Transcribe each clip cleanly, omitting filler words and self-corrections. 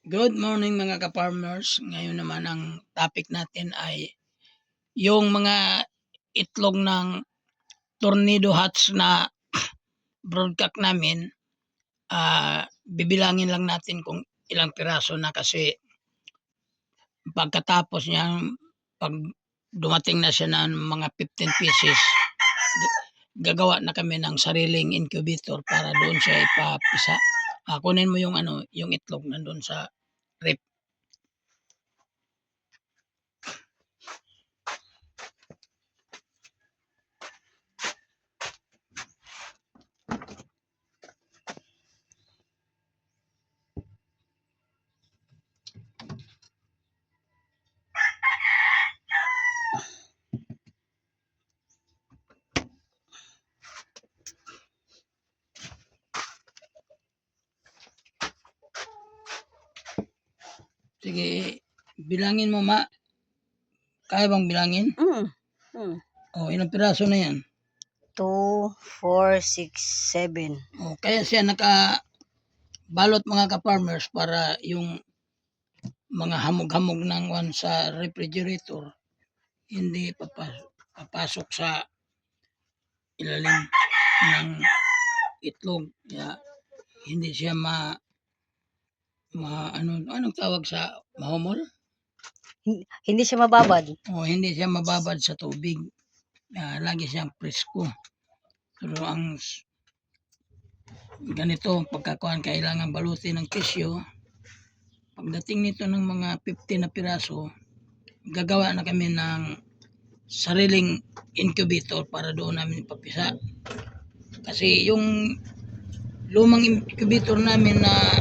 Good morning mga ka-farmers. Ngayon naman ang topic natin ay yung mga itlog ng tornado hats na broadcast namin. Bibilangin lang natin kung ilang piraso na kasi pagkatapos niya, pag dumating na siya ng mga 15 pieces, gagawa na kami ng sariling incubator para doon siya ipapisa. Kunin mo yung yung itlog nandun sa rep. Sige, bilangin mo ma. Kaya bang bilangin? Ilang piraso na yan? 2, 4, 6, 7. Kaya siya nakabalot mga ka-farmers para yung mga hamog-hamog ng sa refrigerator hindi papasok sa ilalim ng itlog. Kaya hindi siya anong tawag sa mahumol? Hindi siya mababad. Hindi siya mababad sa tubig. Lagi siyang presko. Pero ang ganito, pagkakuan kailangan balutin ng kesyo. Pagdating nito ng mga 50 na piraso, gagawa na kami ng sariling incubator para doon namin ipapisa. Kasi yung lumang incubator namin na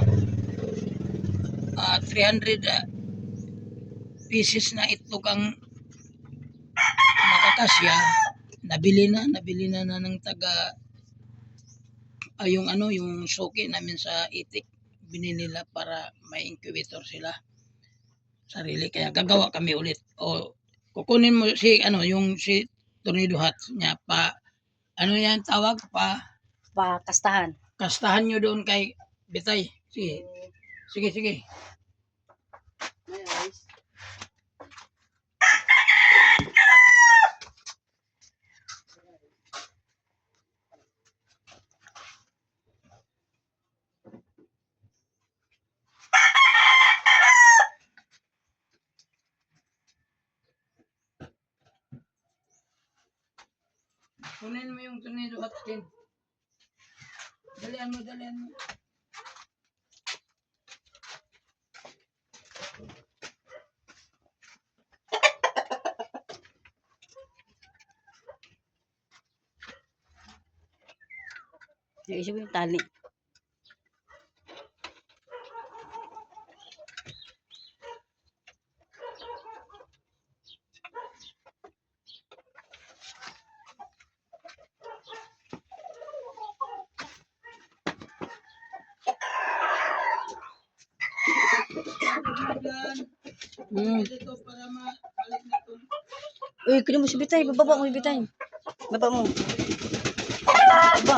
300 pieces na itlog ang makakasya, nabili na ng taga yung suki namin sa itik, binili nila para may incubator sila sarili, kaya gagawa kami ulit. Kukunin mo yung si tornado hat niya pa yan tawag Kastahan. kastahan nyo doon kay Bitay. Sige. Kunin mo yung tornado hat din. Dalian mo. Naisip yung tali. Dito para mabalik na to. Uy, kunin mo si Bitay. Bababa mo si Bitay. Baba mo. Baba.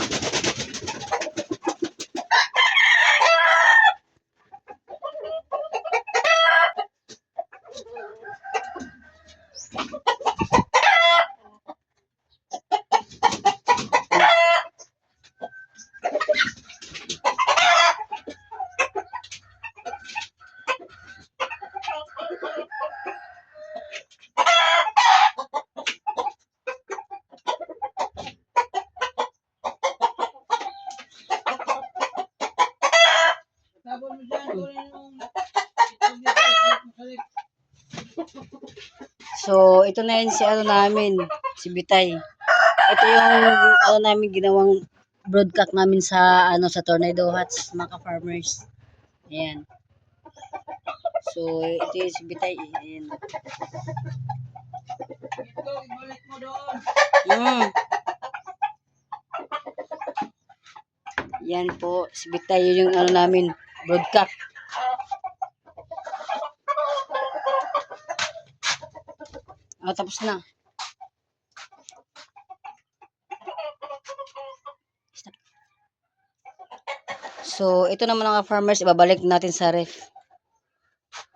Tapos mo dyan, kunin yung itlog dito. So, ito na yun si namin. Si Bitay. Ito yung namin ginawang broadcast namin sa sa Tornado Hats, mga farmers. Ayan. So, ito yung si Bitay. Ayan. Itlog, ibalik mo doon. Yan po, si Bitay yung namin broadcast. Tapos na. So, ito naman mga farmers, ibabalik natin sa ref.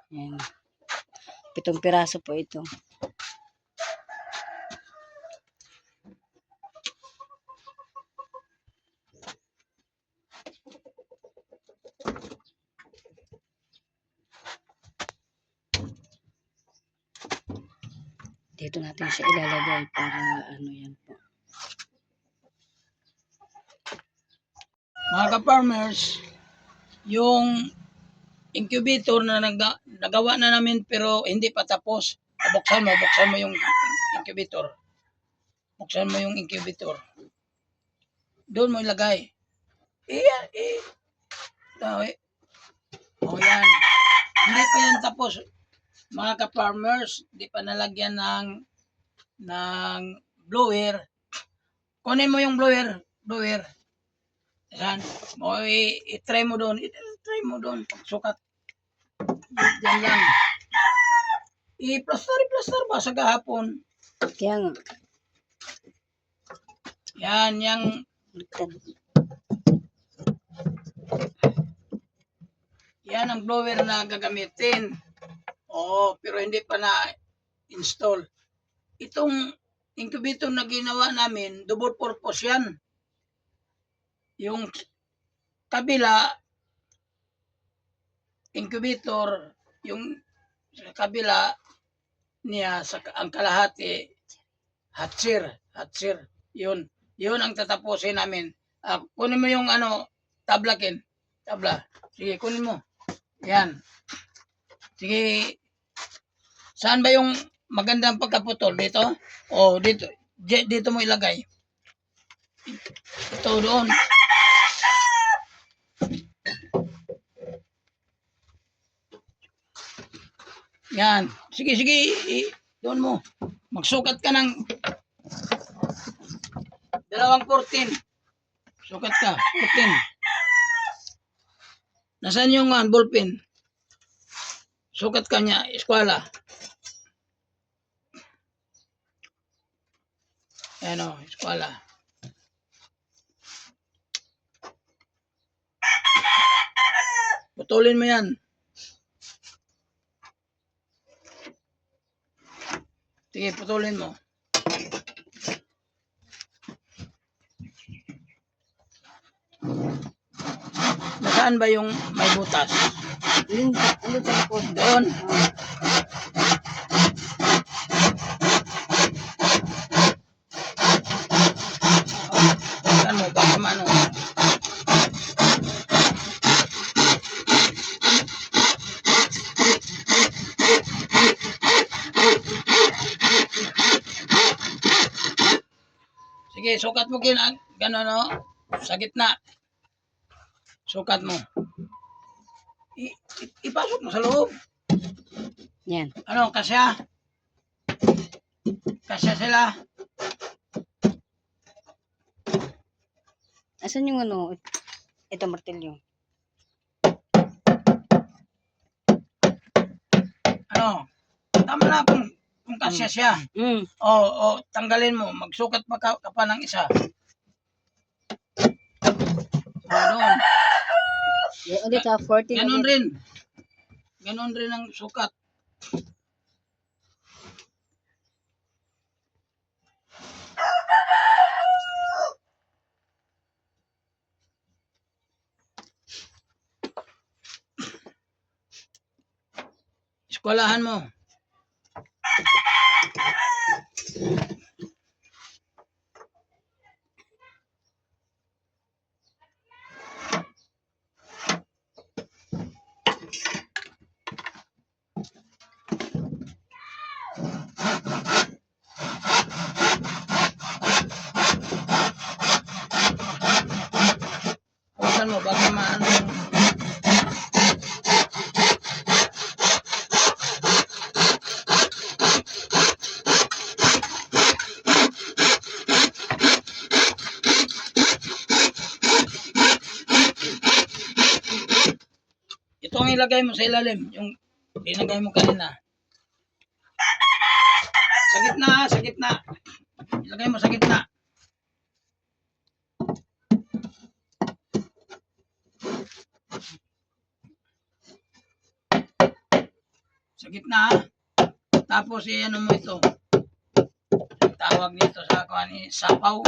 Ayan. 7 piraso po ito. Dito natin siya ilalagay para ano yan po. Mga ka-farmers, yung incubator na nagawa na namin pero hindi pa tapos. Buksan mo yung incubator. Buksan mo yung incubator. Doon mo ilagay. Tawi. O yan. Hindi pa yan tapos. Mga ka-farmers, hindi pa nalagyan ng blower. Kunin mo yung blower. Yan. O i-try mo doon. I-try mo doon. Pagsukat. Diyan lang. I-plaster ba sa gahapon? Kaya nga. Yan, yung Baliktad. yan ang blower na gagamitin. Oo, pero hindi pa na-install. Itong incubator na ginawa namin, double purpose yan. Yung kabila, incubator, yung sa kabila niya, ang kalahati, hatcher. Yun ang tatapusin namin. Kunin mo yung tabla. Sige, kunin mo. Yan. Sige. Saan ba yung magandang pagkaputol? Dito? O, dito. Dito mo ilagay. Ito doon. Yan. Sige. Doon mo. Magsukat ka ng 214. Sukat ka. 14. Nasaan yung ballpen? Sukat ka niya. Eskwela. Ayan o. Eskwela. Putulin mo yan. Sige, putulin mo. Nasaan ba yung may butas? Ano sa likod? Doon. Saan mo? Baka maano. Sige, sukat mo gano'n o. Sa gitna. Sukat mo. Ipasok mo sa loob. Yan. Ano, kasya? Kasya sila. Asan yung ano? Ito martilyo. Ano? Tama na kung kasya siya. O, tanggalin mo. Magsukat ka pa ng isa. O, doon. Ulit ha, 14 Ganon ulit. rin. Ganon rin ang sukat. Eskwelahan mo. Huwasan mo, baka maano. Ito ang ilagay mo sa ilalim. Yung ilagay mo kanina. Sa gitna. Ilagay mo sa gitna. Sa gitna. Tapos ano mo ito. Tawag nito sa kuan sapaw.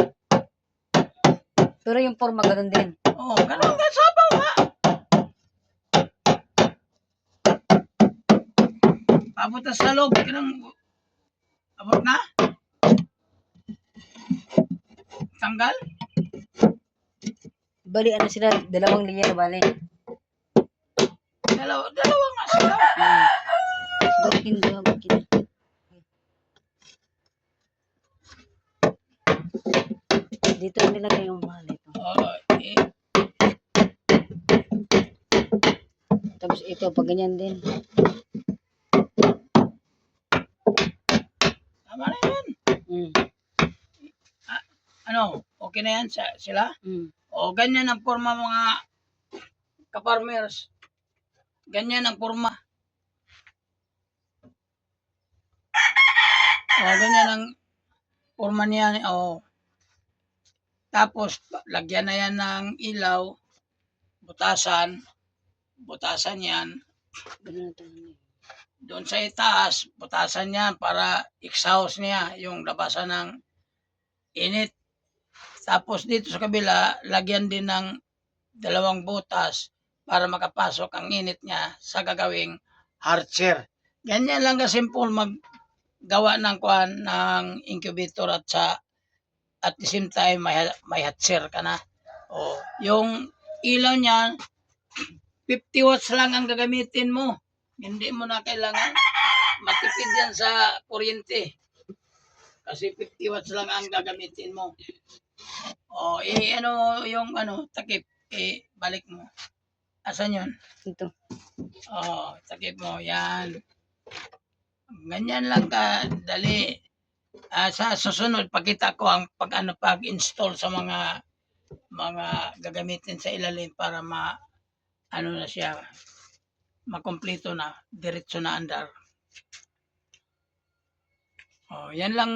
Pero yung forma ganun din. Oh, ganun nga sapaw ha. Abot na sa loob. Abot na. Tanggal. Bali, ano sila, dalawang linya na bali. Dalawa nga sila. Bakin. Dito nilagay yung mahal ito. Tapos ito, pag ganyan din. Tama na yun. Ano, okay na yan sila? O, ganyan ang forma mga ka-farmers. Ganyan ang forma. O, ganyan ang forma niya. O, tapos, lagyan na yan ng ilaw. Butasan yan. Doon sa itaas, butasan yan para exhaust niya yung labasan ng init. Tapos dito sa kabila, lagyan din ng 2 butas para makapasok ang init niya sa gagawing archer. Ganyan lang kasimple maggawa ng kuan ng incubator at the same time may hatcher ka na. O, yung ilaw niya 50 watts lang ang gagamitin mo. Hindi mo na kailangan matipid yan sa kuryente. Kasi 50 watts lang ang gagamitin mo. O, ano yung takip, balik mo. Asan yun? Ito. O, takip mo, yan. Ganyan lang dali. Sa susunod, pakita ko ang pag-install sa mga gagamitin sa ilalim para na siya, makompleto na, diretso na andar. O, yan lang.